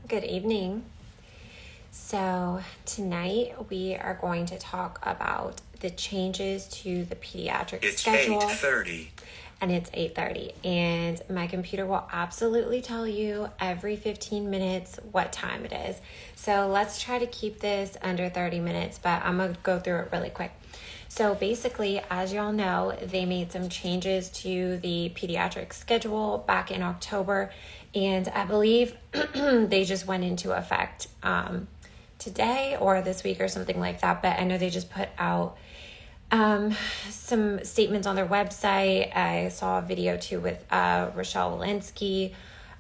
Good evening. So tonight we are going to talk about the changes to the pediatric schedule. It's 8:30. And it's 8:30. And my computer will absolutely tell you every 15 minutes what time it is. So let's try to keep this under 30 minutes, but I'm going to go through it really quick. So basically, as y'all know, they made some changes to the pediatric schedule back in October, and I believe they just went into effect today or this week or something like that, but I know they just put out some statements on their website. I saw a video too with Rochelle Walensky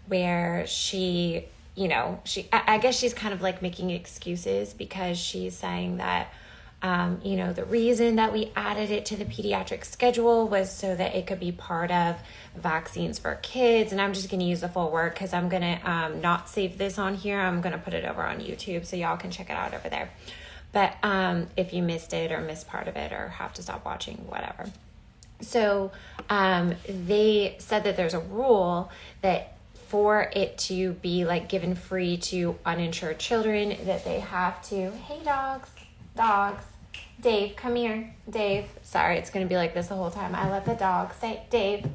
where she, I guess she's kind of like making excuses because she's saying that the reason that we added it to the pediatric schedule was so that it could be part of vaccines for kids. And I'm just going to use the full word because I'm going to not save this on here. I'm going to put it over on YouTube so y'all can check it out over there. But if you missed it or missed part of it or have to stop watching, whatever. So they said that there's a rule that for it to be like given free to uninsured children, that they have to, hey dogs, Dave, come here. Dave, sorry, it's going to be like this the whole time. I let the dog say, Dave,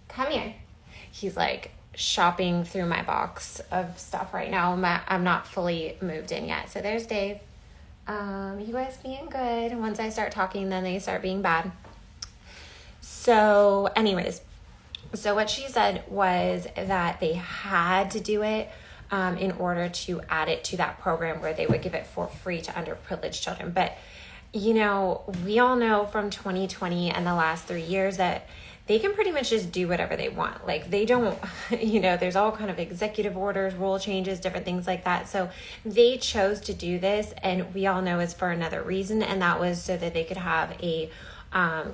come here. He's like shopping through my box of stuff right now. I'm not fully moved in yet. So there's Dave. You guys being good. Once I start talking, then they start being bad. So anyways, so what she said was that they had to do it in order to add it to that program where they would give it for free to underprivileged children. But, we all know from 2020 and the last 3 years that they can pretty much just do whatever they want. Like they don't, there's all kind of executive orders, rule changes, different things like that. So they chose to do this, and we all know it's for another reason, and that was so that they could have a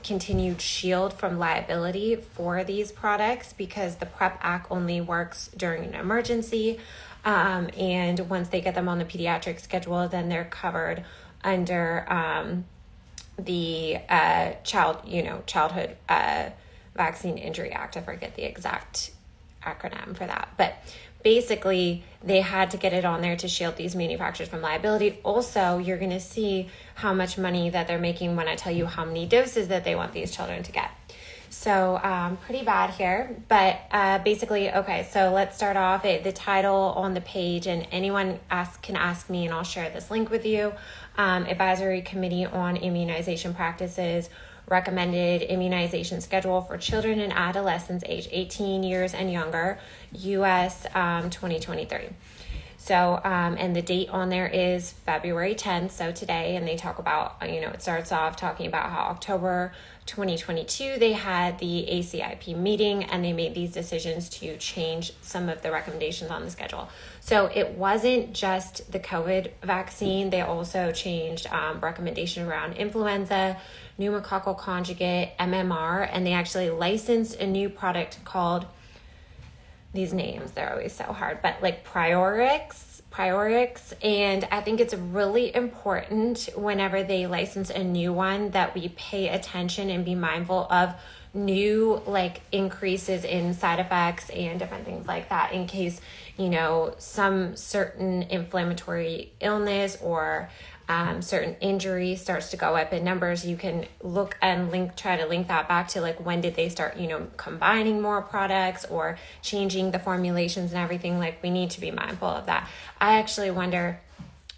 continued shield from liability for these products, because the PrEP Act only works during an emergency. And once they get them on the pediatric schedule, then they're covered under the Childhood Vaccine Injury Act. I forget the exact acronym for that. But basically, they had to get it on there to shield these manufacturers from liability. Also, you're going to see how much money that they're making when I tell you how many doses that they want these children to get. So pretty bad here, but basically, okay, so let's start off the title on the page, and anyone can ask me, and I'll share this link with you. Advisory Committee on Immunization Practices recommended immunization schedule for children and adolescents age 18 years and younger, U.S. 2023. So, and the date on there is February 10th, so today, and they talk about, it starts off talking about how October 2022, they had the ACIP meeting, and they made these decisions to change some of the recommendations on the schedule. So it wasn't just the COVID vaccine, they also changed recommendation around influenza, pneumococcal conjugate, MMR, and they actually licensed a new product called, these names, they're always so hard, but like Priorix, and I think it's really important whenever they license a new one that we pay attention and be mindful of new like increases in side effects and different things like that, in case some certain inflammatory illness or certain injury starts to go up in numbers. You can look and try to link that back to like when did they start combining more products or changing the formulations and everything. Like we need to be mindful of that. I actually wonder,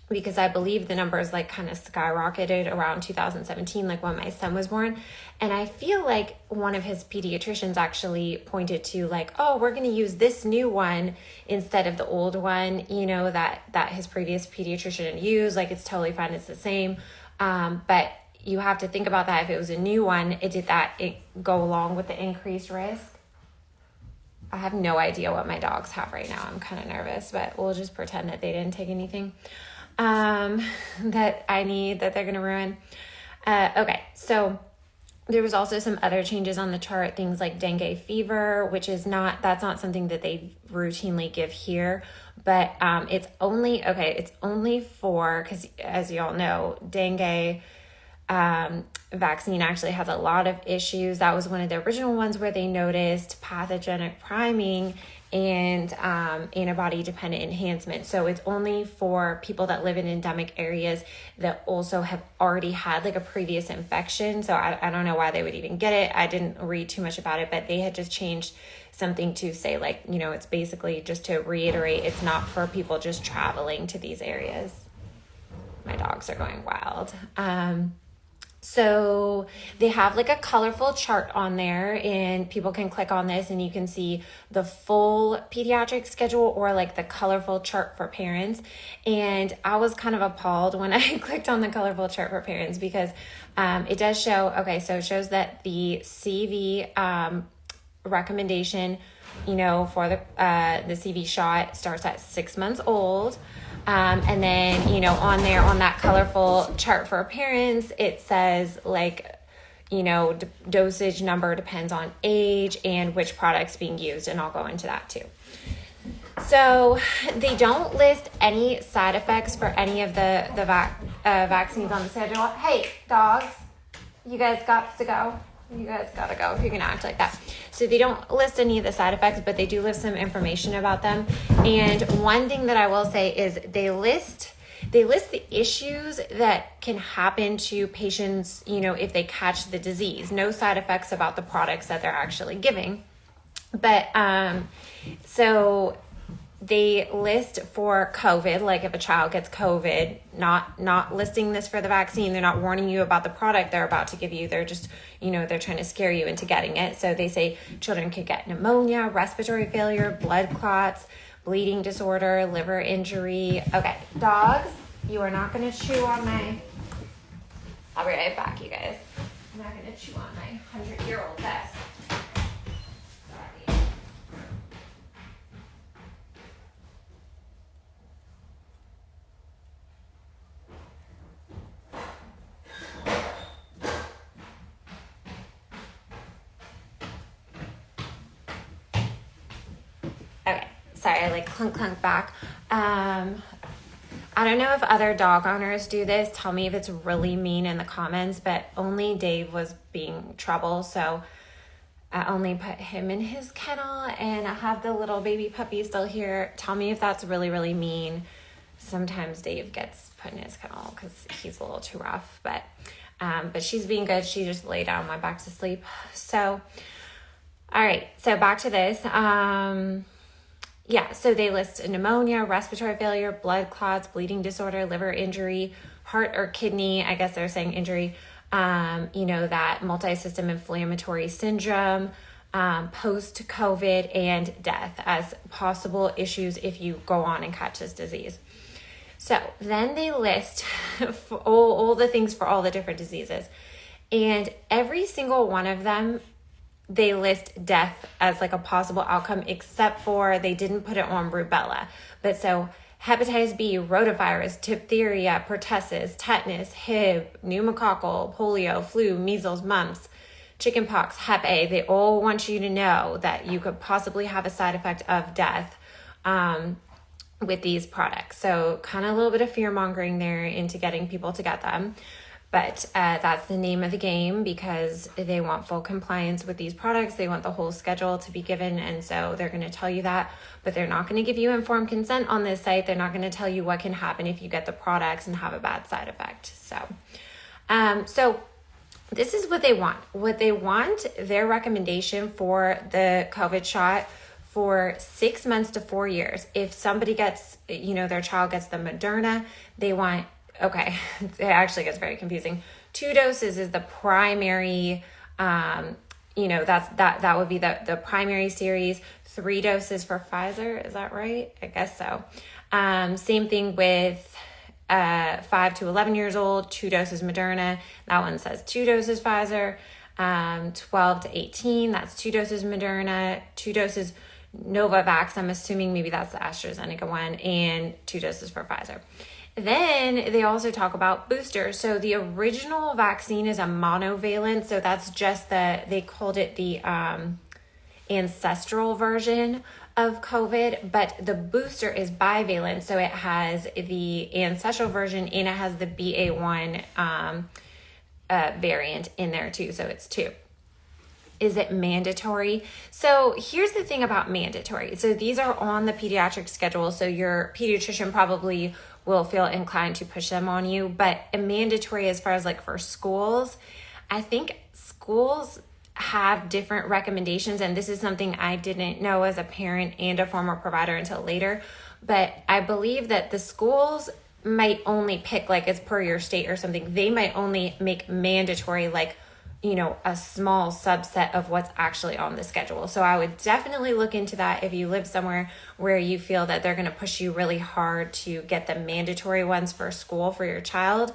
because I believe the numbers like kind of skyrocketed around 2017, like when my son was born. And I feel like one of his pediatricians actually pointed to like, oh, we're going to use this new one instead of the old one, that his previous pediatrician used. Like it's totally fine. It's the same. But you have to think about that. If it was a new one, it go along with the increased risk? I have no idea what my dogs have right now. I'm kind of nervous, but we'll just pretend that they didn't take anything that they're going to ruin. Okay, so there was also some other changes on the chart, things like dengue fever, that's not something that they routinely give here, but it's only for, because as y'all know, dengue vaccine actually has a lot of issues. That was one of the original ones where they noticed pathogenic priming and antibody dependent enhancement. So it's only for people that live in endemic areas that also have already had like a previous infection. So I don't know why they would even get it. I didn't read too much about it, but they had just changed something to say like, you know, it's basically just to reiterate, it's not for people just traveling to these areas. My dogs are going wild. So they have like a colorful chart on there, and people can click on this and you can see the full pediatric schedule or like the colorful chart for parents. And I was kind of appalled when I clicked on the colorful chart for parents because it does show, okay, so it shows that the CV recommendation, you know, for the CV shot starts at 6 months old. And then, you know, on there, on that colorful chart for parents, it says like, you know, dosage number depends on age and which product's being used. And I'll go into that too. So they don't list any side effects for any of the vaccines on the schedule. Hey, dogs, you guys got to go. You guys gotta go if you're gonna act like that. So they don't list any of the side effects, but they do list some information about them. And one thing that I will say is they list the issues that can happen to patients, you know, if they catch the disease. No side effects about the products that they're actually giving. But so they list for COVID, like if a child gets COVID, not listing this for the vaccine. They're not warning you about the product they're about to give you. They're just, you know, they're trying to scare you into getting it. So they say children could get pneumonia, respiratory failure, blood clots, bleeding disorder, liver injury. Okay, dogs, you are not going to chew on my... I'll be right back, you guys. I'm not going to chew on my 100-year-old vest. Okay, sorry, I like clunk back. I don't know if other dog owners do this. Tell me if it's really mean in the comments, but only Dave was being trouble. So I only put him in his kennel and I have the little baby puppy still here. Tell me if that's really, really mean. Sometimes Dave gets put in his kennel because he's a little too rough, but she's being good. She just lay down, went back to sleep. So, all right, so back to this. Yeah, so they list pneumonia, respiratory failure, blood clots, bleeding disorder, liver injury, heart or kidney, I guess they're saying injury, you know, that multi-system inflammatory syndrome, post-COVID, and death as possible issues if you go on and catch this disease. So then they list all the things for all the different diseases. And every single one of them, they list death as like a possible outcome, except for they didn't put it on rubella. But so hepatitis B, rotavirus, diphtheria, pertussis, tetanus, HIV, pneumococcal, polio, flu, measles, mumps, chickenpox, Hep A, they all want you to know that you could possibly have a side effect of death with these products. So kind of a little bit of fear mongering there into getting people to get them. But that's the name of the game because they want full compliance with these products. They want the whole schedule to be given. And so they're going to tell you that, but they're not going to give you informed consent on this site. They're not going to tell you what can happen if you get the products and have a bad side effect. So this is what they want. What they want, their recommendation for the COVID shot for 6 months to 4 years. If somebody gets, you know, their child gets the Moderna, they want, okay, it actually gets very confusing. 2 doses is the primary, you know, that would be the primary series. 3 doses for Pfizer, is that right? I guess so. Same thing with 5 to 11 years old, 2 doses Moderna. That one says 2 doses Pfizer. 12 to 18, that's 2 doses Moderna, 2 doses Novavax. I'm assuming maybe that's the AstraZeneca one, and 2 doses for Pfizer. Then they also talk about boosters. So the original vaccine is a monovalent. So that's just they called it the ancestral version of COVID, but the booster is bivalent. So it has the ancestral version and it has the BA1 variant in there too. So it's 2. Is it mandatory? So here's the thing about mandatory. So these are on the pediatric schedule. So your pediatrician probably will feel inclined to push them on you. But mandatory as far as like for schools, I think schools have different recommendations. And this is something I didn't know as a parent and a former provider until later. But I believe that the schools might only pick, like it's per your state or something, they might only make mandatory like, you know, a small subset of what's actually on the schedule. So I would definitely look into that if you live somewhere where you feel that they're going to push you really hard to get the mandatory ones for school for your child.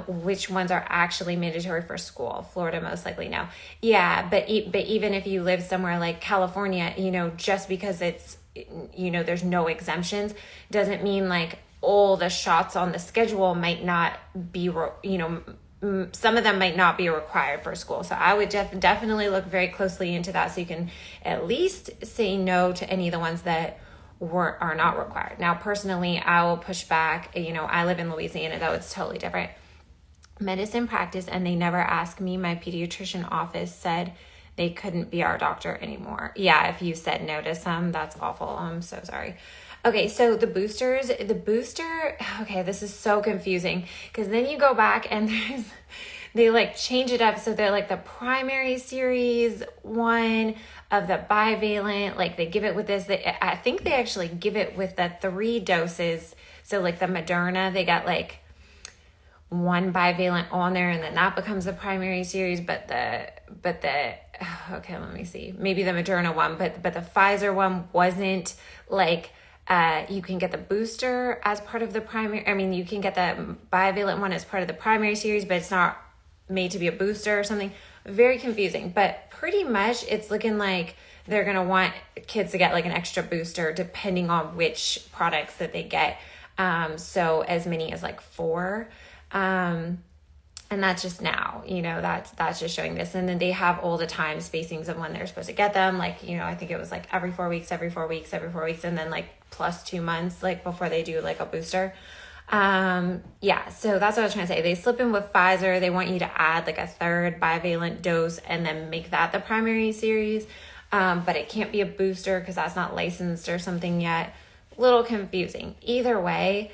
Which ones are actually mandatory for school? Florida most likely no. Yeah, but even if you live somewhere like California, you know, just because it's, you know, there's no exemptions doesn't mean like all the shots on the schedule might not be, you know, some of them might not be required for school. So I would definitely look very closely into that so you can at least say no to any of the ones that are not required. Now, personally, I will push back. You know, I live in Louisiana, though it's totally different. Medicine practice, and they never asked me. My pediatrician office said they couldn't be our doctor anymore. Yeah, if you said no to some, that's awful. I'm so sorry. Okay, so the booster, okay, this is so confusing because then you go back and they like change it up. So they're like the primary series one of the bivalent, like they give it with this. I think they actually give it with the 3 doses. So like the Moderna, they got like 1 bivalent on there and then that becomes the primary series. But the okay, let me see. Maybe the Moderna one, but the Pfizer one wasn't like, you can get the booster as part of the primary. I mean, you can get the bivalent one as part of the primary series, but it's not made to be a booster or something. Very confusing, but pretty much it's looking like they're going to want kids to get like an extra booster depending on which products that they get. So as many as like 4. And that's just now, you know, that's just showing this. And then they have all the time spacings of when they're supposed to get them. Like, you know, I think it was like every 4 weeks, and then like plus 2 months, like before they do like a booster. Yeah, so that's what I was trying to say. They slip in with Pfizer. They want you to add like a 3rd bivalent dose and then make that the primary series. But it can't be a booster because that's not licensed or something yet. Little confusing. Either way,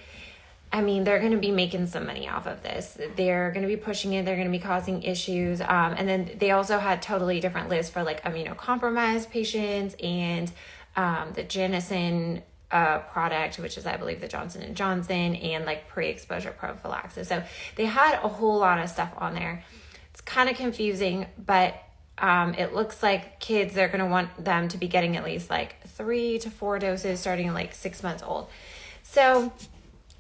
I mean, they're going to be making some money off of this. They're going to be pushing it. They're going to be causing issues. And then they also had totally different lists for like immunocompromised patients and the Janssen product, which is, I believe, the Johnson & Johnson, and like pre-exposure prophylaxis. So they had a whole lot of stuff on there. It's kind of confusing, but it looks like kids, they're going to want them to be getting at least like 3 to 4 doses starting at like 6 months old. So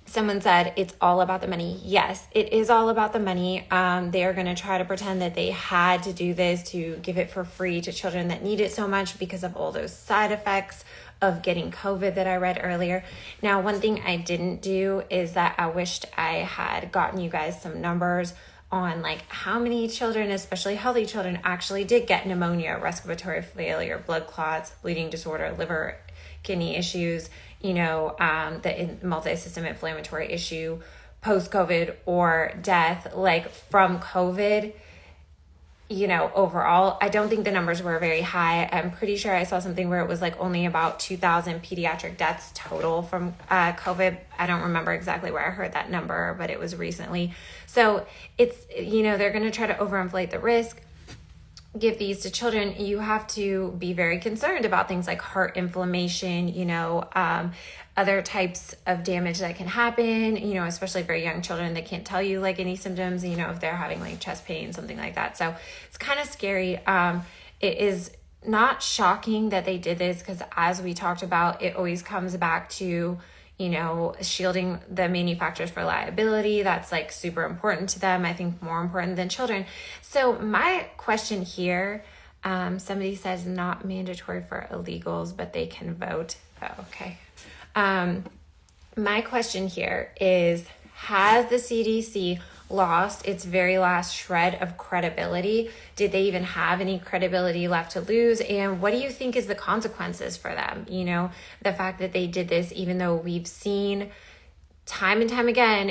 someone said it's all about the money. Yes, it is all about the money. They are going to try to pretend that they had to do this to give it for free to children that need it so much because of all those side effects of getting COVID that I read earlier. Now, one thing I didn't do is that I wished I had gotten you guys some numbers on like how many children, especially healthy children, actually did get pneumonia, respiratory failure, blood clots, bleeding disorder, liver, kidney issues, you know, the multi-system inflammatory issue, post-COVID, or death, like from COVID. You know, overall, I don't think the numbers were very high. I'm pretty sure I saw something where it was like only about 2,000 pediatric deaths total from COVID. I don't remember exactly where I heard that number, but it was recently. So it's, you know, they're going to try to overinflate the risk, give these to children. You have to be very concerned about things like heart inflammation, you know, other types of damage that can happen, you know, especially for young children that can't tell you like any symptoms, you know, if they're having like chest pain, something like that. So it's kind of scary. It is not shocking that they did this because, as we talked about, it always comes back to, you know, shielding the manufacturers for liability. That's like super important to them. I think more important than children. So my question here, somebody says not mandatory for illegals, but they can vote. Oh, okay. My question here is, has the CDC lost its very last shred of credibility? Did they even have any credibility left to lose? And what do you think is the consequences for them? You know, the fact that they did this, even though we've seen time and time again,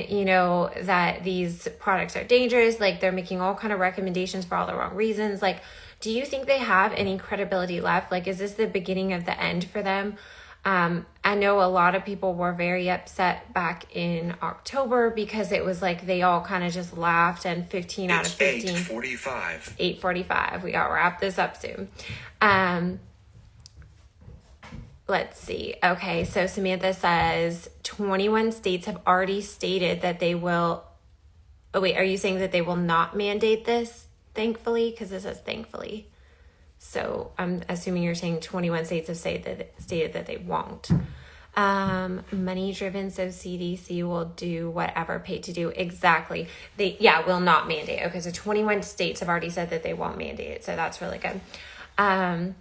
that these products are dangerous. Like, they're making all kind of recommendations for all the wrong reasons. Like, do you think they have any credibility left? Like, is this the beginning of the end for them? I know a lot of people were very upset back in October because it was like they all kind of just laughed, and 15 out of 15. 8:45. 8:45. We got to wrap this up soon. Let's see. Okay, so Samantha says 21 states have already stated that they will. Oh, wait, are you saying that they will not mandate this, thankfully? Because this says thankfully. So I'm assuming you're saying 21 states have stated that they won't. Money driven, so CDC will do whatever paid to do. Exactly. They will not mandate. Okay, so 21 states have already said that they won't mandate it. So that's really good. Money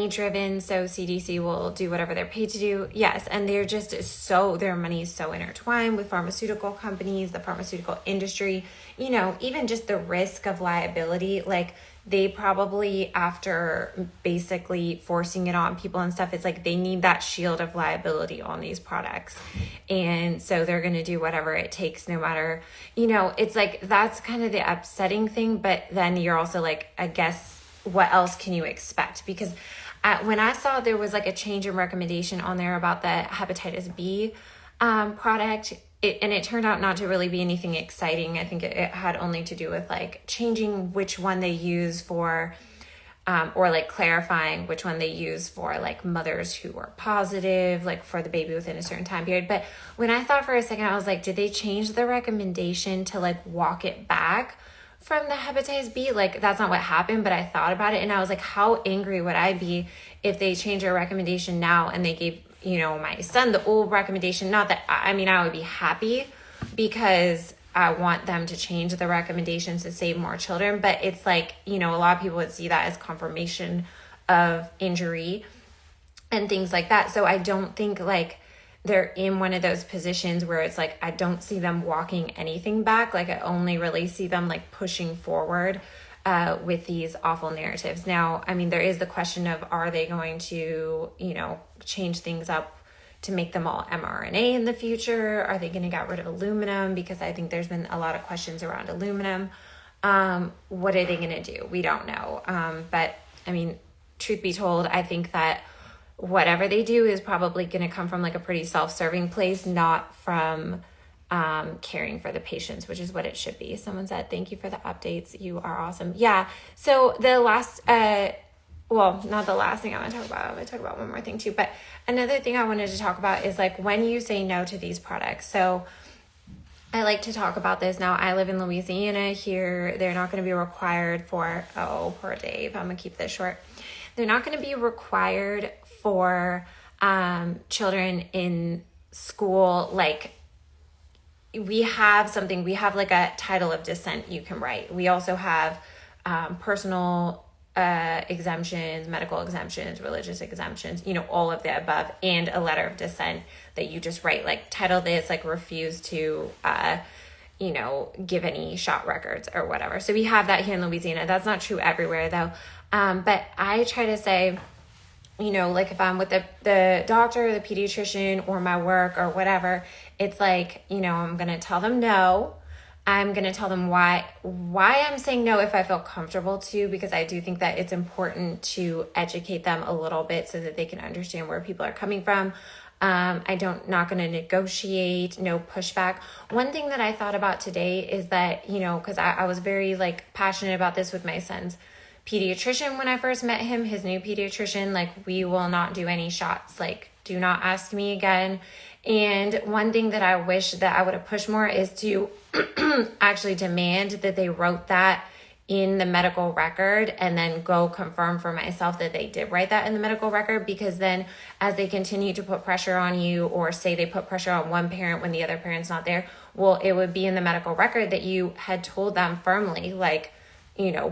driven, so CDC will do whatever they're paid to do. Yes, and they're just their money is so intertwined with pharmaceutical companies, the pharmaceutical industry, even just the risk of liability. Like, they probably, after basically forcing it on people and stuff, it's like they need that shield of liability on these products. And so they're going to do whatever it takes, no matter, it's like, that's kind of the upsetting thing. But then you're also like, I guess, what else can you expect? Because when I saw there was like a change in recommendation on there about the hepatitis B product, it turned out not to really be anything exciting. I think it had only to do with like changing which one they use for, or like clarifying which one they use for like mothers who were positive, like for the baby within a certain time period. But when I thought for a second, I was like, did they change the recommendation to like walk it back from the hepatitis B? Like, that's not what happened, but I thought about it and I was like, how angry would I be if they change their recommendation now and they gave, my son the old recommendation? Not that, I would be happy because I want them to change the recommendations to save more children, but it's like, a lot of people would see that as confirmation of injury and things like that. So I don't think like they're in one of those positions where it's like, I don't see them walking anything back. Like, I only really see them like pushing forward with these awful narratives. Now, there is the question of, are they going to, change things up to make them all mRNA in the future? Are they going to get rid of aluminum? Because I think there's been a lot of questions around aluminum. What are they going to do? We don't know. But truth be told, I think that whatever they do is probably going to come from like a pretty self-serving place, not from caring for the patients, which is what it should be. Someone said, thank you for the updates. You are awesome. Yeah. So the last, not the last thing I want to talk about. I'm going to talk about one more thing too. But another thing I wanted to talk about is like when you say no to these products. So I like to talk about this. Now, I live in Louisiana here. They're not going to be required for, poor Dave. I'm going to keep this short. They're not going to be required for children in school. Like, we have like a title of dissent you can write. We also have personal exemptions, medical exemptions, religious exemptions, all of the above, and a letter of dissent that you just write, like, title this, like, refuse to, give any shot records or whatever. So we have that here in Louisiana. That's not true everywhere though. But I try to say, like if I'm with the doctor, the pediatrician, or my work or whatever, it's like, I'm going to tell them no. I'm going to tell them why I'm saying no if I feel comfortable to, because I do think that it's important to educate them a little bit so that they can understand where people are coming from. Not going to negotiate, no pushback. One thing that I thought about today is that, because I was very like passionate about this with my son's pediatrician when I first met him, his new pediatrician, like, we will not do any shots, like, do not ask me again. And one thing that I wish that I would have pushed more is to actually demand that they wrote that in the medical record and then go confirm for myself that they did write that in the medical record, because then as they continue to put pressure on you, or say they put pressure on one parent when the other parent's not there, well, it would be in the medical record that you had told them firmly, like,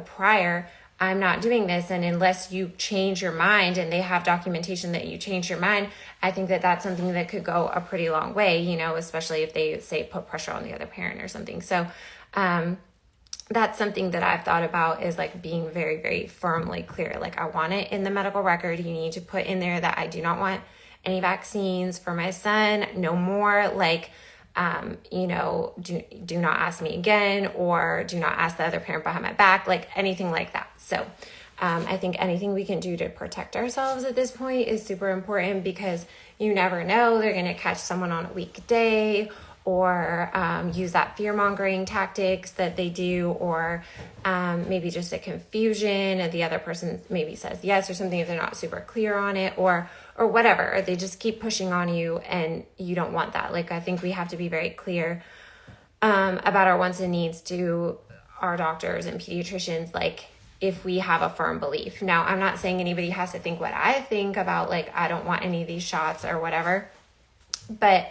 prior, I'm not doing this. And unless you change your mind and they have documentation that you changed your mind, I think that that's something that could go a pretty long way, especially if they say put pressure on the other parent or something. So that's something that I've thought about, is like being very, very firmly clear. Like, I want it in the medical record. You need to put in there that I do not want any vaccines for my son, no more. Like, do not ask me again, or do not ask the other parent behind my back, like anything like that. So I think anything we can do to protect ourselves at this point is super important, because you never know, they're going to catch someone on a weekday, or use that fear-mongering tactics that they do, or maybe just a confusion, and the other person maybe says yes or something if they're not super clear on it, or whatever. They just keep pushing on you, and you don't want that. Like, I think we have to be very clear about our wants and needs to our doctors and pediatricians, like, if we have a firm belief. Now, I'm not saying anybody has to think what I think about, like, I don't want any of these shots or whatever, but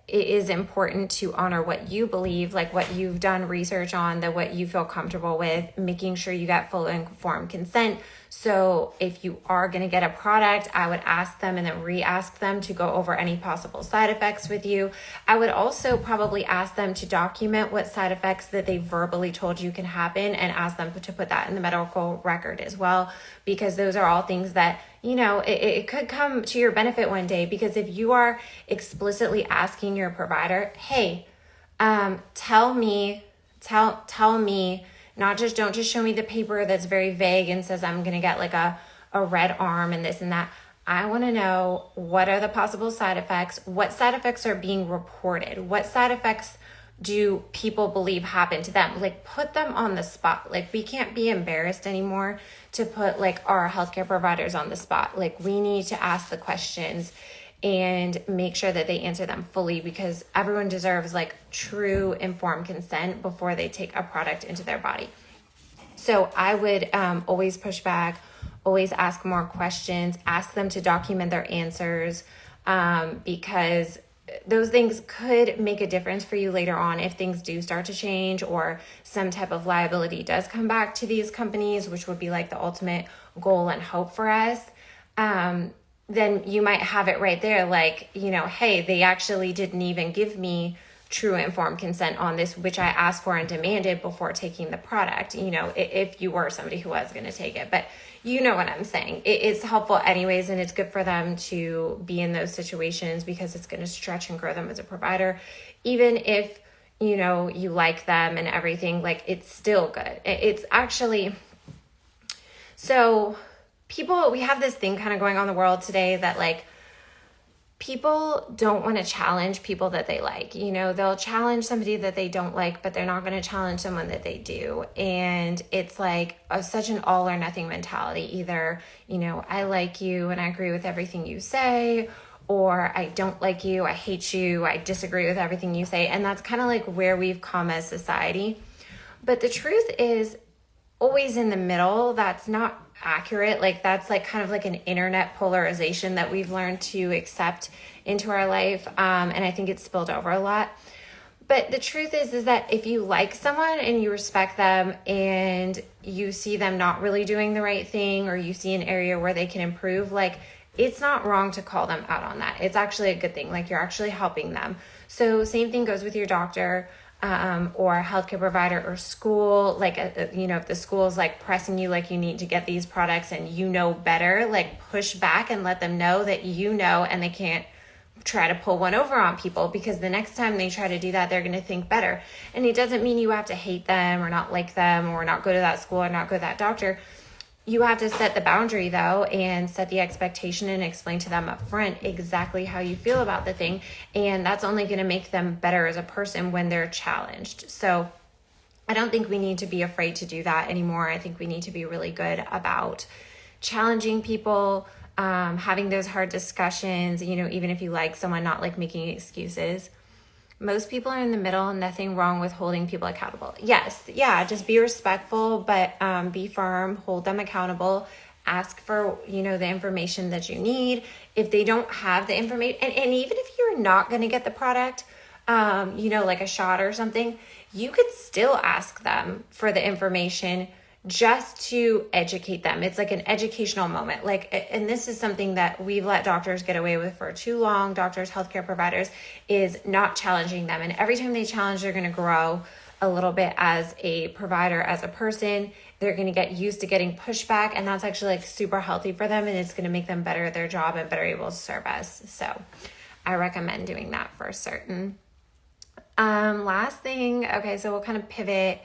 it is important to honor what you believe, like what you've done research on, that what you feel comfortable with, making sure you get full informed consent. So if you are going to get a product, I would ask them and then re-ask them to go over any possible side effects with you. I would also probably ask them to document what side effects that they verbally told you can happen, and ask them to put that in the medical record as well, because those are all things that, it could come to your benefit one day. Because if you are explicitly asking your provider, hey, tell me, don't just show me the paper that's very vague and says I'm going to get like a red arm and this and that. I want to know, what are the possible side effects? What side effects are being reported? What side effects do people believe happen to them? Like, put them on the spot. Like, we can't be embarrassed anymore to put like our healthcare providers on the spot. Like, we need to ask the questions and make sure that they answer them fully, because everyone deserves like true informed consent before they take a product into their body. So I would always push back, always ask more questions, ask them to document their answers, because those things could make a difference for you later on if things do start to change, or some type of liability does come back to these companies, which would be like the ultimate goal and hope for us. Then you might have it right there, like, hey, they actually didn't even give me true informed consent on this, which I asked for and demanded before taking the product, if you were somebody who was going to take it. But you know what I'm saying. It's helpful anyways, and it's good for them to be in those situations, because it's going to stretch and grow them as a provider. Even if, you like them and everything, like, it's still good. It's actually, so we have this thing kind of going on in the world today that, like, people don't want to challenge people that they like. They'll challenge somebody that they don't like, but they're not going to challenge someone that they do. And it's like such an all or nothing mentality. Either, I like you and I agree with everything you say, or I don't like you, I hate you, I disagree with everything you say. And that's kind of like where we've come as society. But the truth is always in the middle. That's not accurate. Like, that's like kind of like an internet polarization that we've learned to accept into our life. And I think it's spilled over a lot. But the truth is that if you like someone and you respect them, and you see them not really doing the right thing, or you see an area where they can improve, like, it's not wrong to call them out on that. It's actually a good thing. Like, you're actually helping them. So same thing goes with your doctor, or healthcare provider, or school. Like, if the school is like pressing you, like, you need to get these products and better, like, push back and let them know that and they can't try to pull one over on people, because the next time they try to do that, they're going to think better. And it doesn't mean you have to hate them or not like them or not go to that school or not go to that doctor. You have to set the boundary, though, and set the expectation and explain to them up front exactly how you feel about the thing. And that's only going to make them better as a person when they're challenged. So I don't think we need to be afraid to do that anymore. I think we need to be really good about challenging people, having those hard discussions, even if you like someone, not like making excuses. Most people are in the middle, nothing wrong with holding people accountable. Yes, yeah, just be respectful, but be firm, hold them accountable, ask for, the information that you need. If they don't have the information, and even if you're not going to get the product, like a shot or something, you could still ask them for the information just to educate them. It's like an educational moment. Like, and this is something that we've let doctors get away with for too long. Doctors, healthcare providers, is not challenging them. And every time they challenge, they're going to grow a little bit as a provider, as a person, they're going to get used to getting pushback, and that's actually like super healthy for them, and it's going to make them better at their job and better able to serve us. So I recommend doing that for certain. Last thing, okay, so we'll kind of pivot.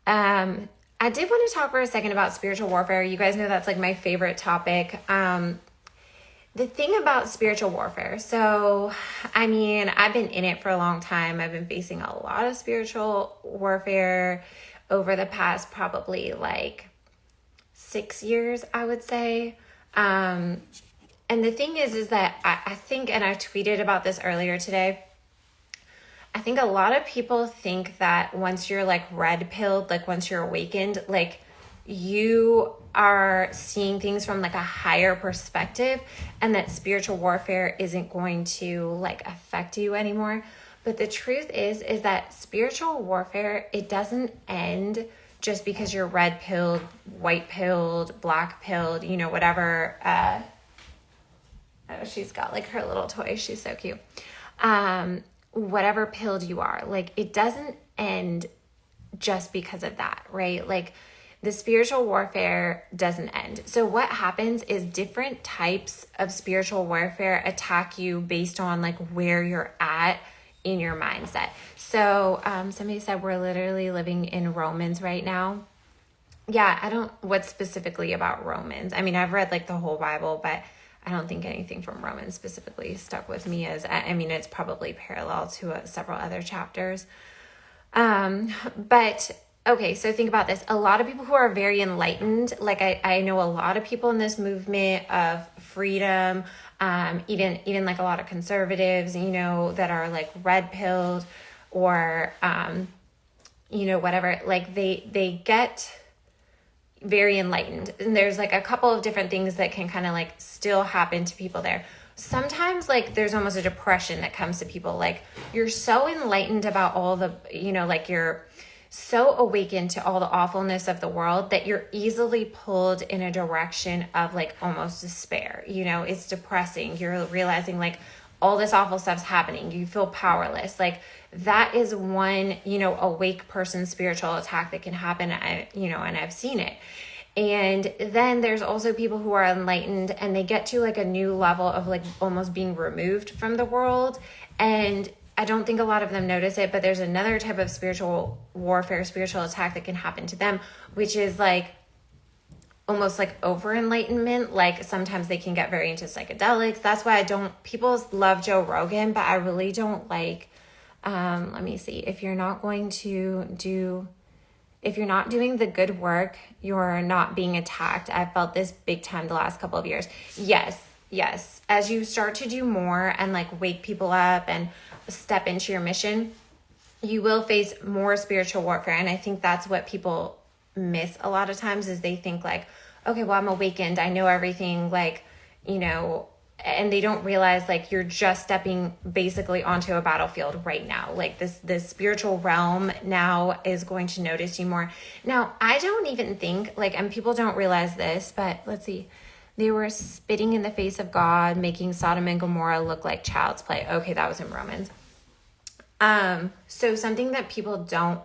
I did want to talk for a second about spiritual warfare. You guys know that's like my favorite topic. The thing about spiritual warfare, so, I mean, I've been in it for a long time. I've been facing a lot of spiritual warfare over the past probably like 6 years, I would say. And the thing is that I think, and I tweeted about this earlier today, I think a lot of people think that once you're like red-pilled, like once you're awakened, like you are seeing things from like a higher perspective, and that spiritual warfare isn't going to like affect you anymore. But the truth is that spiritual warfare, it doesn't end just because you're red-pilled, white-pilled, black-pilled, you know, whatever. Oh, she's got like her little toy. She's so cute. Whatever pilled you are, like it doesn't end just because of that, right? Like the spiritual warfare doesn't end. So what happens is different types of spiritual warfare attack you based on like where you're at in your mindset. So somebody said we're literally living in Romans right now. Yeah, I don't, what's specifically about Romans? I mean, I've read like the whole Bible, but I don't think anything from Romans specifically stuck with me as, I mean, it's probably parallel to several other chapters. But okay, so think about this. A lot of people who are very enlightened, like I know a lot of people in this movement of freedom, even like a lot of conservatives, you know, that are like red-pilled or, you know, whatever, like they get very enlightened. And there's like a couple of different things that can kind of like still happen to people there. Sometimes like there's almost a depression that comes to people. Like you're so enlightened about all the, you know, like you're so awakened to all the awfulness of the world that you're easily pulled in a direction of like almost despair. You know, it's depressing. You're realizing like all this awful stuff's happening. You feel powerless. Like that is one, you know, awake person's spiritual attack that can happen, you know, and I've seen it. And then there's also people who are enlightened and they get to like a new level of like almost being removed from the world. And I don't think a lot of them notice it, but there's another type of spiritual warfare, spiritual attack that can happen to them, which is like almost like over enlightenment. Like sometimes they can get very into psychedelics. That's why people love Joe Rogan, but I really don't like, let me see, if you're not doing the good work, you're not being attacked. I've felt this big time the last couple of years. Yes. As you start to do more and like wake people up and step into your mission, you will face more spiritual warfare. And I think that's what people miss a lot of times is they think like, okay, well, I'm awakened. I know everything, like, you know, and they don't realize like you're just stepping basically onto a battlefield right now. Like this spiritual realm now is going to notice you more. Now, I don't even think like, and people don't realize this, but let's see. They were spitting in the face of God, making Sodom and Gomorrah look like child's play. Okay, that was in Romans. So something that people don't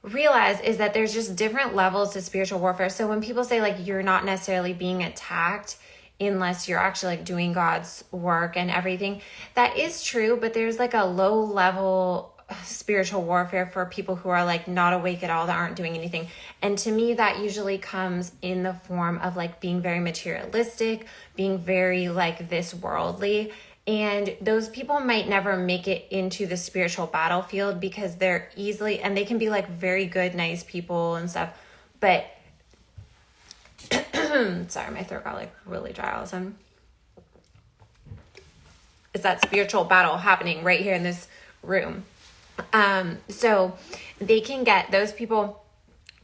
realize is that there's just different levels to spiritual warfare. So when people say like you're not necessarily being attacked unless you're actually like doing God's work and everything, that is true, but there's like a low level spiritual warfare for people who are like not awake at all, that aren't doing anything. And to me, that usually comes in the form of like being very materialistic, being very like this worldly. And those people might never make it into the spiritual battlefield because they're easily, and they can be like very good, nice people and stuff. But sorry, my throat got like really dry all of a sudden. It's that spiritual battle happening right here in this room. So those people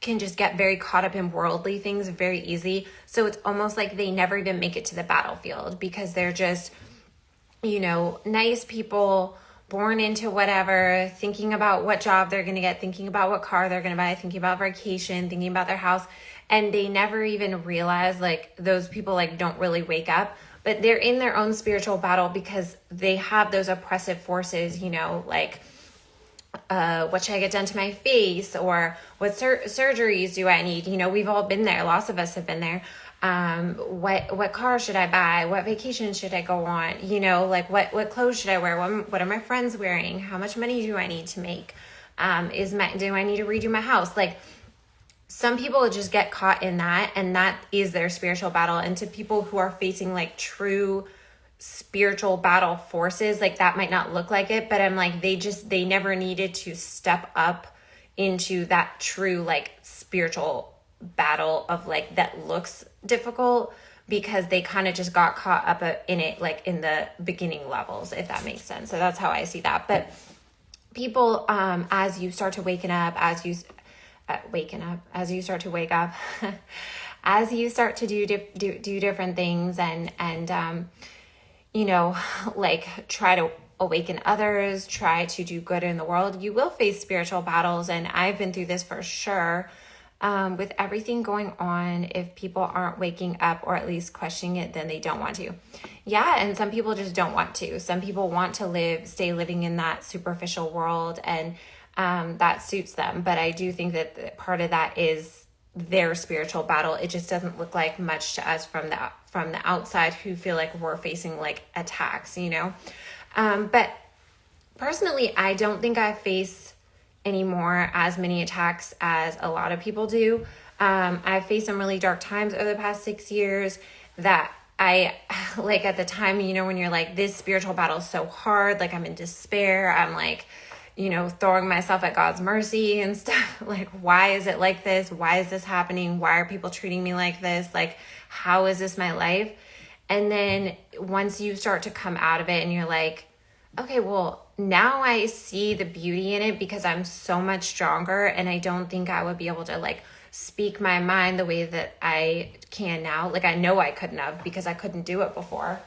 can just get very caught up in worldly things very easy. So it's almost like they never even make it to the battlefield because they're just, you know, nice people born into whatever, thinking about what job they're going to get, thinking about what car they're going to buy, thinking about vacation, thinking about their house. And they never even realize like those people like don't really wake up, but they're in their own spiritual battle because they have those oppressive forces, you know, like what should I get done to my face, or what surgeries do I need? We've all been there. Lots of us have been there. What car should I buy? What vacation should I go on? Like what clothes should I wear? What are my friends wearing? How much money do I need to make? Do I need to redo my house? Like, some people just get caught in that, and that is their spiritual battle. And to people who are facing like true spiritual battle forces, like, that might not look like it, but I'm like, they never needed to step up into that true like spiritual battle of like that looks difficult, because they kind of just got caught up in it like in the beginning levels, if that makes sense. So that's how I see that. But people, as you start to wake up, as you start to wake up, as you start to do different things, and like try to awaken others, try to do good in the world, you will face spiritual battles. And I've been through this for sure. With everything going on, if people aren't waking up or at least questioning it, then they don't want to. Yeah, and some people just don't want to. Some people want to stay living in that superficial world, and that suits them. But I do think that part of that is their spiritual battle. It just doesn't look like much to us from the outside, who feel like we're facing like attacks, But personally, I don't think I face anymore as many attacks as a lot of people do. I've faced some really dark times over the past 6 years that I, like, at the time, when you're like, this spiritual battle is so hard, like I'm in despair, I'm like, throwing myself at God's mercy and stuff. Like, why is it like this? Why is this happening? Why are people treating me like this? Like, how is this my life? And then once you start to come out of it and you're like, okay, well, now I see the beauty in it, because I'm so much stronger, and I don't think I would be able to like speak my mind the way that I can now. Like, I know I couldn't have, because I couldn't do it before.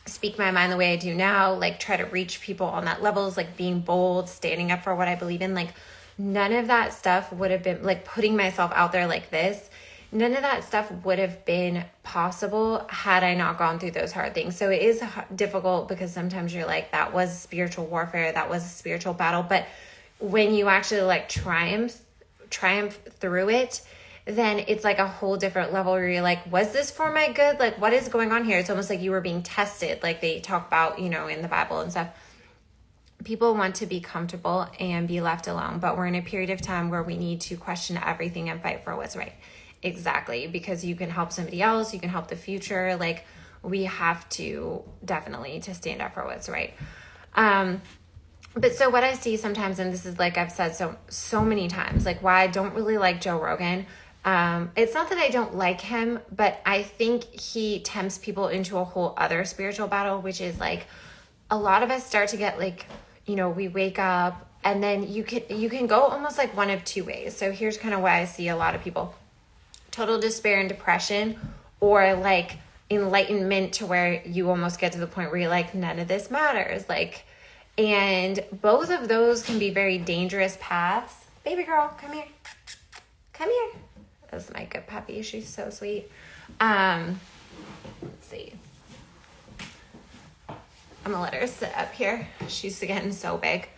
Speak my mind the way I do now, like try to reach people on that levels, like being bold, standing up for what I believe in. Like, none of that stuff would have been, like, putting myself out there like this, none of that stuff would have been possible had I not gone through those hard things. So it is difficult, because sometimes you're like, that was spiritual warfare, that was a spiritual battle. But when you actually like triumph through it, then it's like a whole different level where you're like, was this for my good? Like, what is going on here? It's almost like you were being tested, like they talk about, in the Bible and stuff. People want to be comfortable and be left alone, but we're in a period of time where we need to question everything and fight for what's right. Exactly, because you can help somebody else, you can help the future. Like, we have to definitely to stand up for what's right. But so what I see sometimes, and this is like I've said so many times, like why I don't really like Joe Rogan. It's not that I don't like him, but I think he tempts people into a whole other spiritual battle, which is like, a lot of us start to get like, we wake up, and then you can go almost like one of two ways. So here's kind of why I see a lot of people: total despair and depression, or like enlightenment, to where you almost get to the point where you're like, none of this matters. Like, and both of those can be very dangerous paths. Baby girl, come here. Come here. That's my good puppy. She's so sweet. Let's see. I'm gonna let her sit up here. She's getting so big.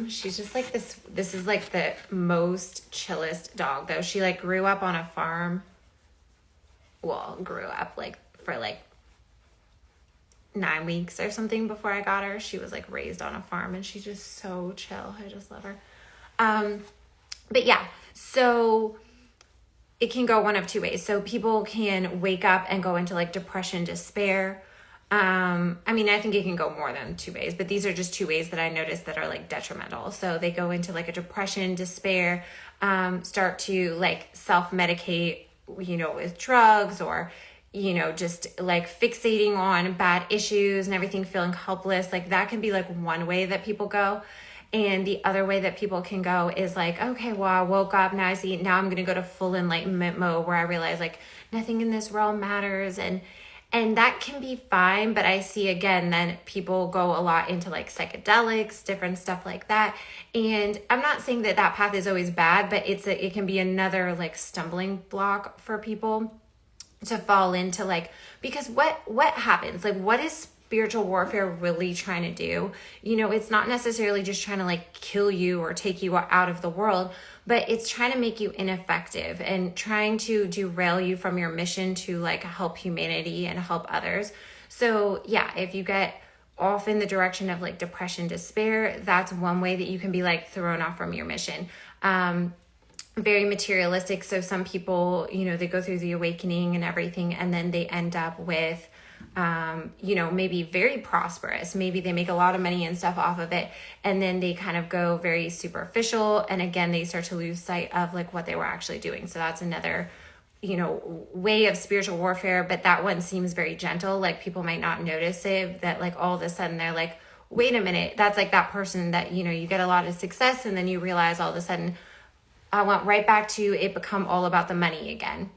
She's just like this. This is like the most chillest dog, though. She like grew up on a farm. Well, grew up like for like 9 weeks or something before I got her. She was like raised on a farm, and she's just so chill. I just love her. But yeah, so it can go one of two ways. So people can wake up and go into like depression, despair. I mean, I think it can go more than two ways, but these are just two ways that I noticed that are like detrimental. So they go into like a depression, despair, start to like self-medicate, with drugs, or, just like fixating on bad issues and everything, feeling helpless. Like, that can be like one way that people go. And the other way that people can go is like, okay, well, I woke up, now I'm going to go to full enlightenment mode, where I realize like nothing in this realm matters. And that can be fine. But I see, again, then people go a lot into like psychedelics, different stuff like that. And I'm not saying that path is always bad, but it can be another like stumbling block for people to fall into, like, because what happens? Like, what is spiritual warfare really trying to do? You know, it's not necessarily just trying to like kill you or take you out of the world, but it's trying to make you ineffective and trying to derail you from your mission to like help humanity and help others. So yeah, if you get off in the direction of like depression, despair, that's one way that you can be like thrown off from your mission. Very materialistic. So some people, you know, they go through the awakening and everything, and then they end up with, you know, maybe very prosperous. Maybe they make a lot of money and stuff off of it. And then they kind of go very superficial. And again, they start to lose sight of like what they were actually doing. So that's another, you know, way of spiritual warfare. But that one seems very gentle. Like people might not notice it, that like all of a sudden they're like, wait a minute. That's like that person that, you know, you get a lot of success and then you realize all of a sudden, I went right back to it become all about the money again.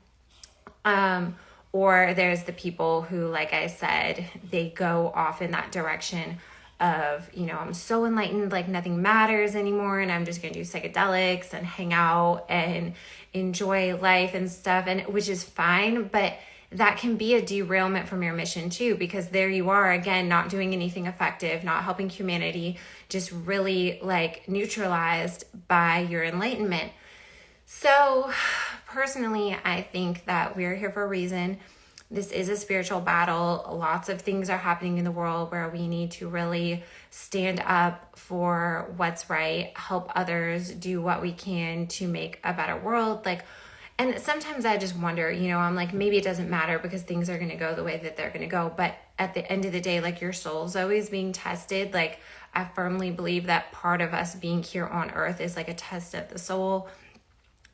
Or there's the people who, like I said, they go off in that direction of, you know, I'm so enlightened, like nothing matters anymore. And I'm just going to do psychedelics and hang out and enjoy life and stuff. And which is fine, but that can be a derailment from your mission too, because there you are again, not doing anything effective, not helping humanity, just really like neutralized by your enlightenment. So personally, I think that we're here for a reason. This is a spiritual battle. Lots of things are happening in the world where we need to really stand up for what's right, help others, do what we can to make a better world. Like, and sometimes I just wonder, you know, I'm like, maybe it doesn't matter because things are going to go the way that they're going to go. But at the end of the day, like your soul's always being tested. Like I firmly believe that part of us being here on earth is like a test of the soul,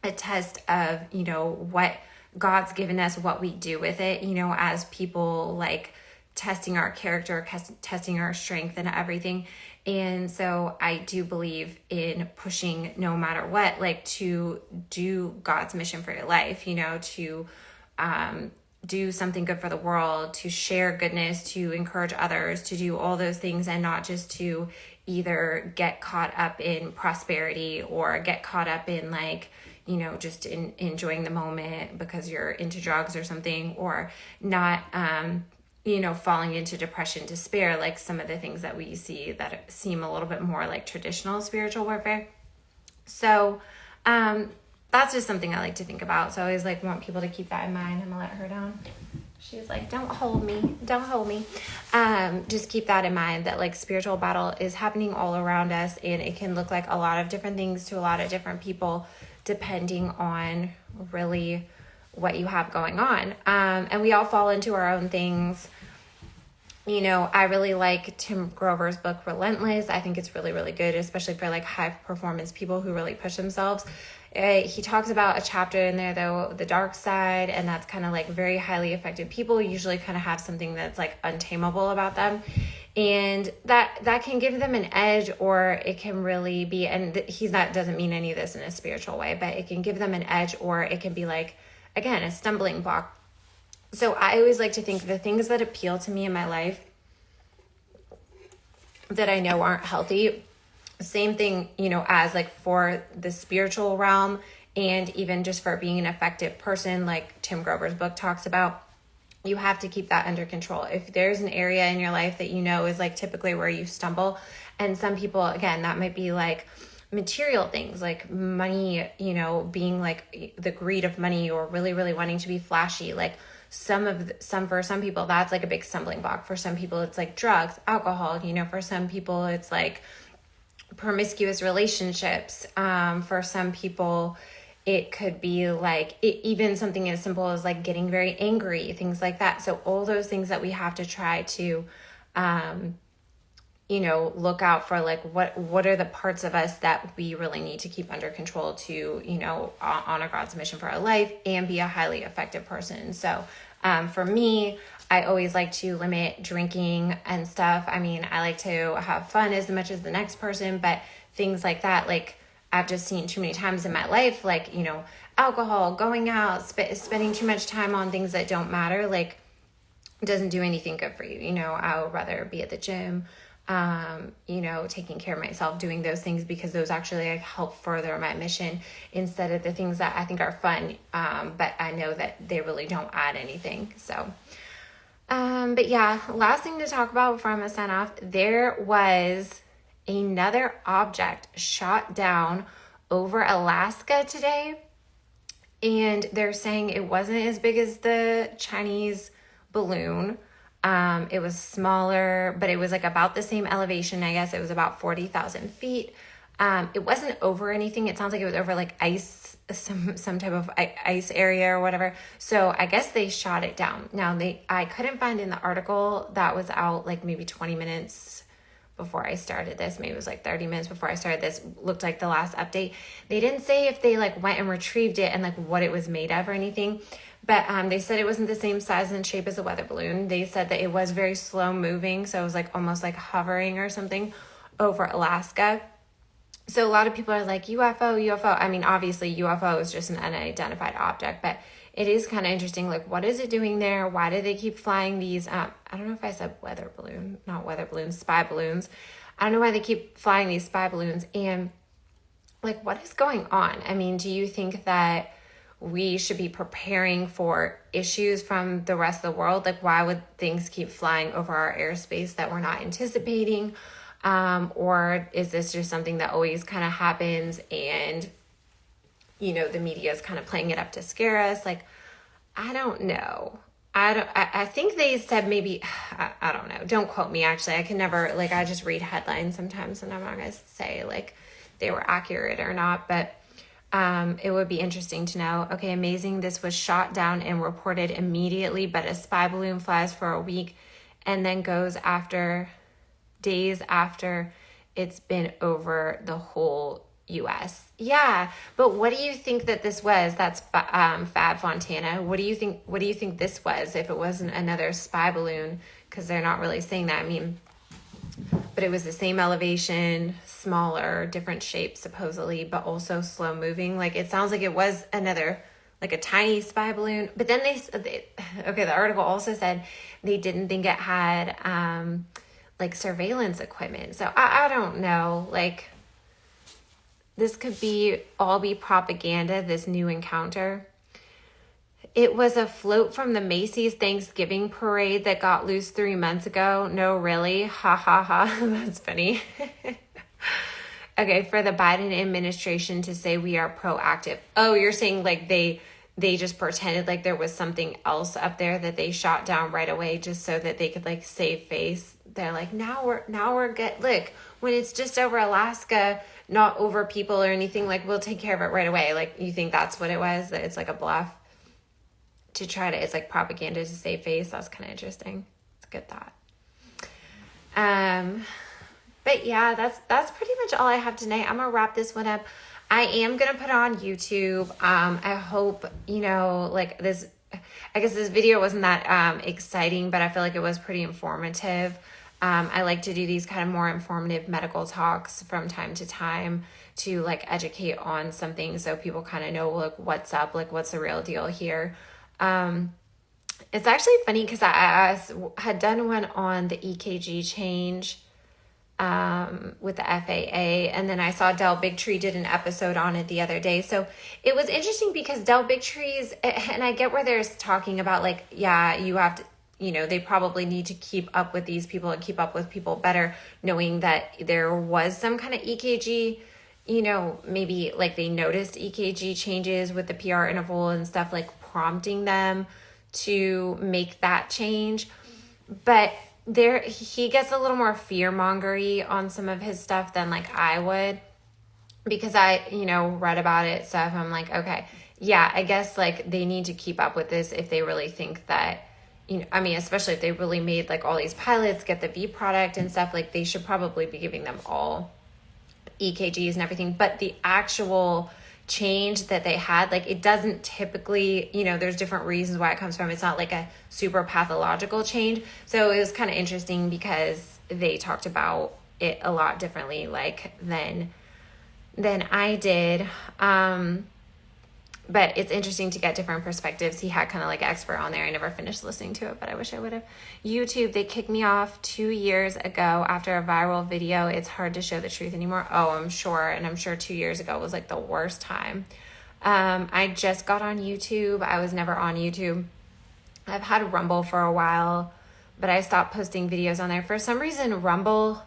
a test of, you know, what God's given us, what we do with it, you know, as people, like testing our character, testing our strength and everything. And so I do believe in pushing no matter what, like to do God's mission for your life, you know, to do something good for the world, to share goodness, to encourage others, to do all those things, and not just to either get caught up in prosperity or get caught up in like, you know, just enjoying the moment because you're into drugs or something, or not, you know, falling into depression, despair, like some of the things that we see that seem a little bit more like traditional spiritual warfare. So that's just something I like to think about. So I always like want people to keep that in mind. I'm gonna let her down. She's like, don't hold me. Just keep that in mind, that like spiritual battle is happening all around us, and it can look like a lot of different things to a lot of different people, depending on really what you have going on. And we all fall into our own things. You know, I really like Tim Grover's book, Relentless. I think it's really, really good, especially for like high performance people who really push themselves. He talks about a chapter in there, though, the dark side, and that's kind of like very highly effective people usually kind of have something that's like untamable about them. And that can give them an edge, or it can really be, and doesn't mean any of this in a spiritual way, but it can give them an edge, or it can be like, again, a stumbling block. So I always like to think the things that appeal to me in my life that I know aren't healthy, same thing, you know, as like for the spiritual realm, and even just for being an effective person, like Tim Grover's book talks about, you have to keep that under control. If there's an area in your life that you know is like typically where you stumble, and some people, again, that might be like material things like money, you know, being like the greed of money, or really, really wanting to be flashy. Like for some people, that's like a big stumbling block. For some people, it's like drugs, alcohol, you know, for some people, it's like promiscuous relationships. For some people, it could be like even something as simple as like getting very angry, things like that. So all those things that we have to try to, you know, look out for, like what are the parts of us that we really need to keep under control to, you know, honor God's mission for our life and be a highly effective person. So for me, I always like to limit drinking and stuff. I mean, I like to have fun as much as the next person, but things like that, like I've just seen too many times in my life, like, you know, alcohol, going out, spending too much time on things that don't matter, like doesn't do anything good for you. You know, I would rather be at the gym, you know, taking care of myself, doing those things, because those actually like help further my mission, instead of the things that I think are fun, but I know that they really don't add anything. So But yeah, last thing to talk about before I'm gonna sign off, there was another object shot down over Alaska today. And they're saying it wasn't as big as the Chinese balloon. It was smaller, but it was like about the same elevation. I guess it was about 40,000 feet. It wasn't over anything. It sounds like it was over like ice, some type of ice area or whatever. So I guess they shot it down. Now I couldn't find in the article that was out like maybe 20 minutes before I started this. Maybe it was like 30 minutes before I started this, looked like the last update. They didn't say if they like went and retrieved it and like what it was made of or anything. But they said it wasn't the same size and shape as a weather balloon. They said that it was very slow moving. So it was like almost like hovering or something over Alaska. So a lot of people are like, UFO. I mean, obviously UFO is just an unidentified object, but it is kind of interesting. Like, what is it doing there? Why do they keep flying these? I don't know if I said weather balloon, not weather balloons, spy balloons. I don't know why they keep flying these spy balloons. And like, what is going on? I mean, do you think that we should be preparing for issues from the rest of the world? Like, why would things keep flying over our airspace that we're not anticipating? Or is this just something that always kind of happens and, you know, the media is kind of playing it up to scare us? Like, I don't know. I think they said maybe, I don't know. Don't quote me, actually. I can never, like, I just read headlines sometimes and I'm not going to say, like, they were accurate or not. But it would be interesting to know. Okay, amazing. This was shot down and reported immediately, but a spy balloon flies for a week and then goes after days after it's been over the whole U.S. Yeah, but what do you think that this was? That's Fab Fontana. What do you think this was? If it wasn't another spy balloon, because they're not really saying that. I mean, but it was the same elevation, smaller, different shape supposedly, but also slow moving. Like, it sounds like it was another, like a tiny spy balloon. But then the article also said they didn't think it had like surveillance equipment. So I don't know, like, this could all be propaganda, this new encounter. It was a float from the Macy's Thanksgiving parade that got loose 3 months ago. No, really? Ha ha ha. That's funny. Okay, for the Biden administration to say we are proactive. Oh, you're saying like they just pretended like there was something else up there that they shot down right away just so that they could like save face. They're like, now we're good. Look, when it's just over Alaska, not over people or anything, like, we'll take care of it right away. Like, you think that's what it was? That it's like a bluff to try to, it's like propaganda to save face. That's kind of interesting. It's a good thought. But yeah, that's pretty much all I have tonight. I'm gonna wrap this one up. I am gonna put on YouTube. I hope, you know, like this, I guess this video wasn't that exciting, but I feel like it was pretty informative. I like to do these kind of more informative medical talks from time to time to like educate on something so people kind of know like what's up, like what's the real deal here. It's actually funny because I had done one on the EKG change with the FAA, and then I saw Del Bigtree did an episode on it the other day. So it was interesting because Del Bigtree's, and I get where they're talking about like, yeah, you have to, you know, they probably need to keep up with these people and keep up with people better, knowing that there was some kind of EKG, you know, maybe like they noticed EKG changes with the PR interval and stuff, like prompting them to make that change. But he gets a little more fear-mongery on some of his stuff than like I would, because I, you know, read about it stuff. I'm like, okay, yeah, I guess like they need to keep up with this if they really think that, you know, I mean, especially if they really made like all these pilots get the V product and stuff, like they should probably be giving them all EKGs and everything. But the actual change that they had, like, it doesn't typically, you know, there's different reasons why it comes from. It's not like a super pathological change. So it was kind of interesting because they talked about it a lot differently, like than I did. But it's interesting to get different perspectives. He had kind of like an expert on there. I never finished listening to it, but I wish I would have. YouTube, they kicked me off 2 years ago after a viral video. It's hard to show the truth anymore. Oh, I'm sure. And I'm sure 2 years ago was like the worst time. I just got on YouTube. I was never on YouTube. I've had Rumble for a while. but I stopped posting videos on there. For some reason, Rumble,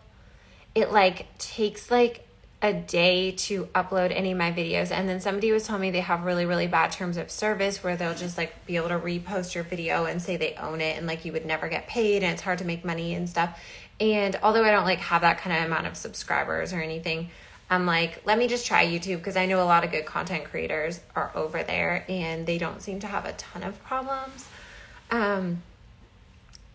it like takes like a day to upload any of my videos. And then somebody was telling me they have really, really bad terms of service where they'll just like be able to repost your video and say they own it and like you would never get paid and it's hard to make money and stuff. And although I don't like have that kind of amount of subscribers or anything, I'm like, let me just try YouTube, because I know a lot of good content creators are over there and they don't seem to have a ton of problems.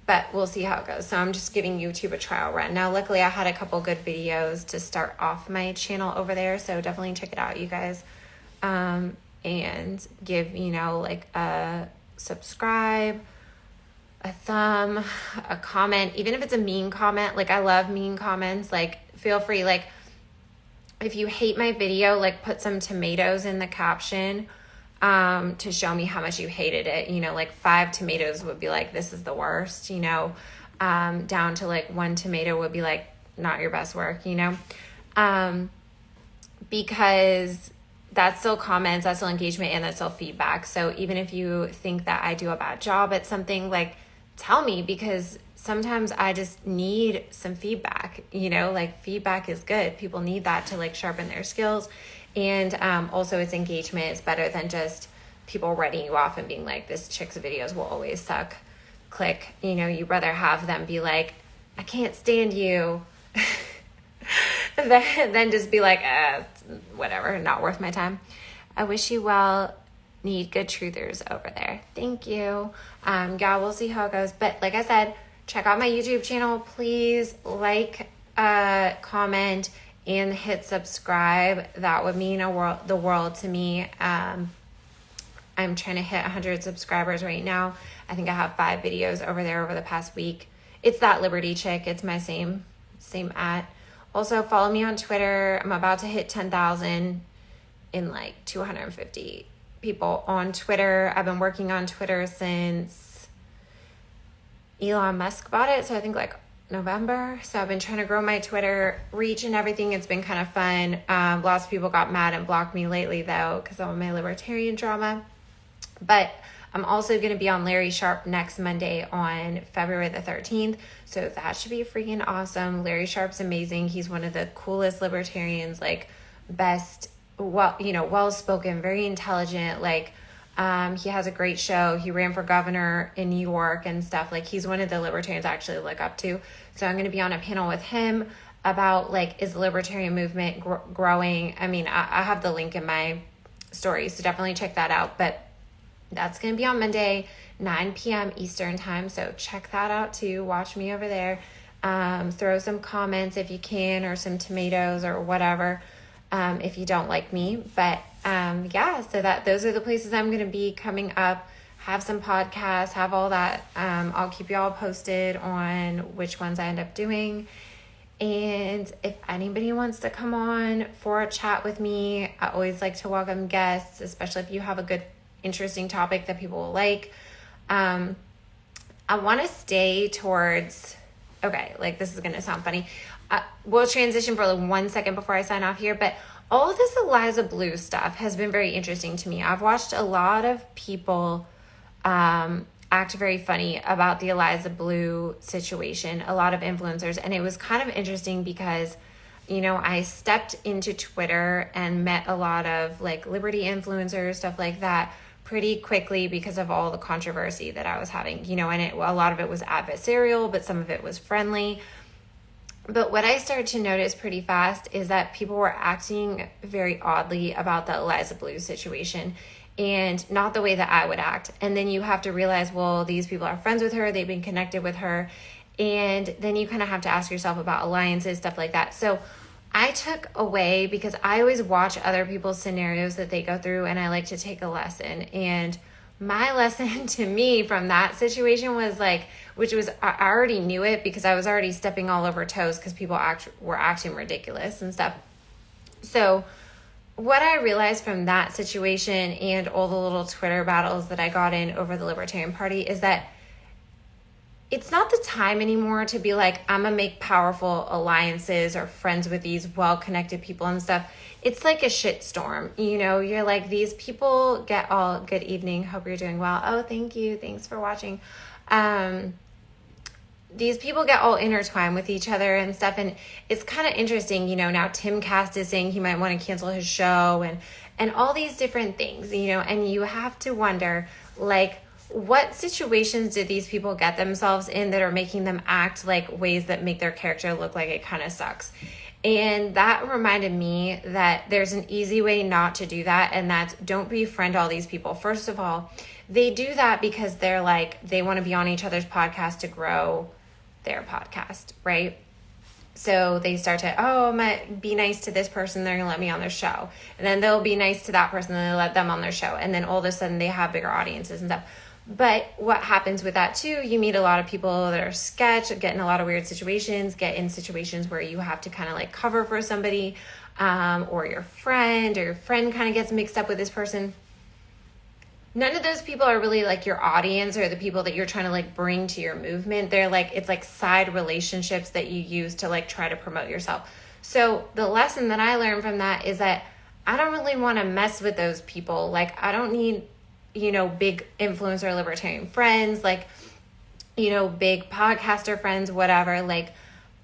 But we'll see how it goes. So I'm just giving YouTube a trial run. Now, luckily, I had a couple good videos to start off my channel over there. So definitely check it out, you guys. And give, like a subscribe, a thumb, a comment. Even if it's a mean comment, like I love mean comments. Like feel free, like if you hate my video, like put some tomatoes in the caption. To show me how much you hated it, like 5 tomatoes would be like, this is the worst, down to like 1 tomato would be like, not your best work, because that's still comments, that's still engagement, and that's still feedback. So even if you think that I do a bad job at something, like tell me, because sometimes I just need some feedback, like feedback is good. People need that to like sharpen their skills. And also it's engagement. It's better than just people writing you off and being like, this chick's videos will always suck. Click. You'd rather have them be like, I can't stand you. Then just be like, whatever, not worth my time. I wish you well. Need good truthers over there. Thank you. Yeah, we'll see how it goes. But like I said, check out my YouTube channel. Please like, comment, and hit subscribe. That would mean the world to me. I'm trying to hit 100 subscribers right now. I think I have 5 videos over there over the past week. It's that Liberty chick. It's my same at. Also follow me on Twitter. I'm about to hit 10,000 in like 250 people on Twitter. I've been working on Twitter since Elon Musk bought it. So I think like November. So I've been trying to grow my Twitter reach and everything. It's been kind of fun. Lots of people got mad and blocked me lately though, because of my libertarian drama. But I'm also going to be on Larry Sharpe next Monday on February the 13th. So that should be freaking awesome. Larry Sharpe's amazing. He's one of the coolest libertarians, like best, well-spoken, very intelligent, like, he has a great show. He ran for governor in New York and stuff. Like he's one of the libertarians I actually look up to. So I'm going to be on a panel with him about like, is the libertarian movement growing? I mean, I have the link in my story, so definitely check that out. But that's going to be on Monday, 9 p.m. Eastern time. So check that out too. Watch me over there. Throw some comments if you can, or some tomatoes or whatever, if you don't like me. But yeah, so those are the places I'm going to be coming up. Have some podcasts, have all that. I'll keep you all posted on which ones I end up doing. And if anybody wants to come on for a chat with me, I always like to welcome guests, especially if you have a good, interesting topic that people will like. I want to stay towards, okay, like this is going to sound funny. We'll transition for like 1 second before I sign off here, but all of this Eliza Blue stuff has been very interesting to me. I've watched a lot of people act very funny about the Eliza Blue situation, a lot of influencers, and it was kind of interesting because, I stepped into Twitter and met a lot of like liberty influencers, stuff like that, pretty quickly because of all the controversy that I was having, and a lot of it was adversarial, but some of it was friendly. But what I started to notice pretty fast is that people were acting very oddly about the Eliza Blue situation, and not the way that I would act. And then you have to realize, well, these people are friends with her, they've been connected with her, and then you kind of have to ask yourself about alliances, stuff like that. So I took away, because I always watch other people's scenarios that they go through, and I like to take a lesson. And my lesson to me from that situation was like, which was, I already knew it because I was already stepping all over toes because people were acting ridiculous and stuff. So what I realized from that situation and all the little Twitter battles that I got in over the Libertarian Party is that it's not the time anymore to be like, I'm gonna make powerful alliances or friends with these well-connected people and stuff. It's like a shitstorm, you're like, these people get all, good evening, hope you're doing well. Oh, thank you, thanks for watching. these people get all intertwined with each other and stuff. And it's kind of interesting, you know, now Tim Cast is saying he might want to cancel his show and all these different things, you know, and you have to wonder, like, what situations did these people get themselves in that are making them act like ways that make their character look like it kind of sucks? And that reminded me that there's an easy way not to do that, and that's don't befriend all these people. First of all, they do that because they're like, they want to be on each other's podcast to grow their podcast, right? So they start to, I'm going to be nice to this person, they're going to let me on their show. And then they'll be nice to that person, and they'll let them on their show. And then all of a sudden they have bigger audiences and stuff. But what happens with that too, you meet a lot of people that are sketch, get in a lot of weird situations, get in situations where you have to kind of like cover for somebody, or your friend kind of gets mixed up with this person. None of those people are really like your audience or the people that you're trying to like bring to your movement. They're like, it's like side relationships that you use to like try to promote yourself. So the lesson that I learned from that is that I don't really want to mess with those people. Like, I don't need, you know, big influencer libertarian friends, like, you know, big podcaster friends, whatever. Like,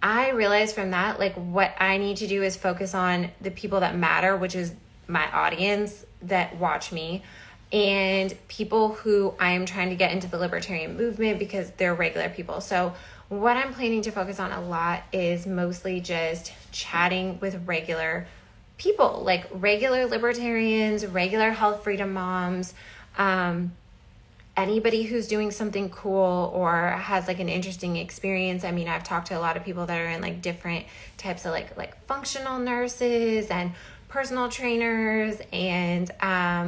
I realized from that, like, what I need to do is focus on the people that matter, which is my audience that watch me, and people who I am trying to get into the libertarian movement because they're regular people. So what I'm planning to focus on a lot is mostly just chatting with regular people, like regular libertarians, regular health freedom moms, anybody who's doing something cool or has like an interesting experience. I mean, I've talked to a lot of people that are in like different types of like functional nurses and personal trainers and,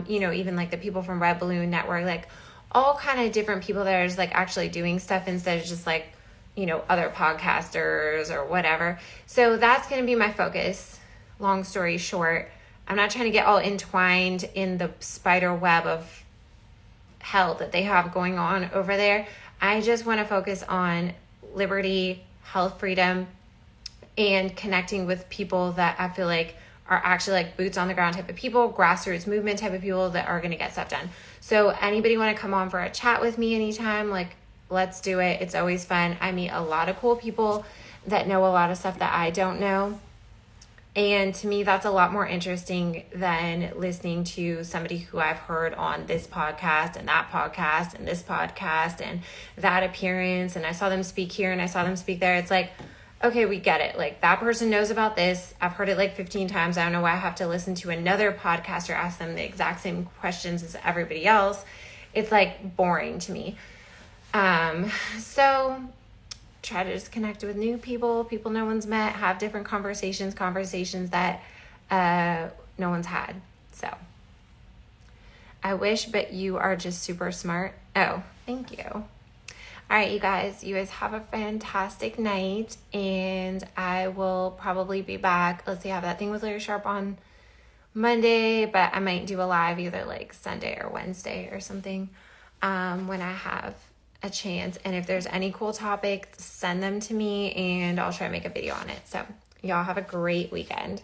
you know, even like the people from Red Balloon Network, like all kind of different people that are just like actually doing stuff instead of just like, you know, other podcasters or whatever. So that's going to be my focus. Long story short, I'm not trying to get all entwined in the spider web of hell that they have going on over there. I just want to focus on liberty, health freedom, and connecting with people that I feel like are actually like boots on the ground type of people, grassroots movement type of people that are going to get stuff done. So anybody want to come on for a chat with me anytime, like, let's do it. It's always fun. I meet a lot of cool people that know a lot of stuff that I don't know. And to me, that's a lot more interesting than listening to somebody who I've heard on this podcast and that podcast and this podcast and that appearance. And I saw them speak here and I saw them speak there. It's like, okay, we get it. Like, that person knows about this. I've heard it like 15 times. I don't know why I have to listen to another podcaster ask them the exact same questions as everybody else. It's like boring to me. So try to just connect with new people no one's met, have different conversations that no one's had. So I wish, but you are just super smart. Oh, thank you. All right, you guys have a fantastic night, and I will probably be back. Let's see, I have that thing with Larry Sharp on Monday, but I might do a live either like Sunday or Wednesday or something when I have a chance. And if there's any cool topics, send them to me and I'll try to make a video on it. So y'all have a great weekend.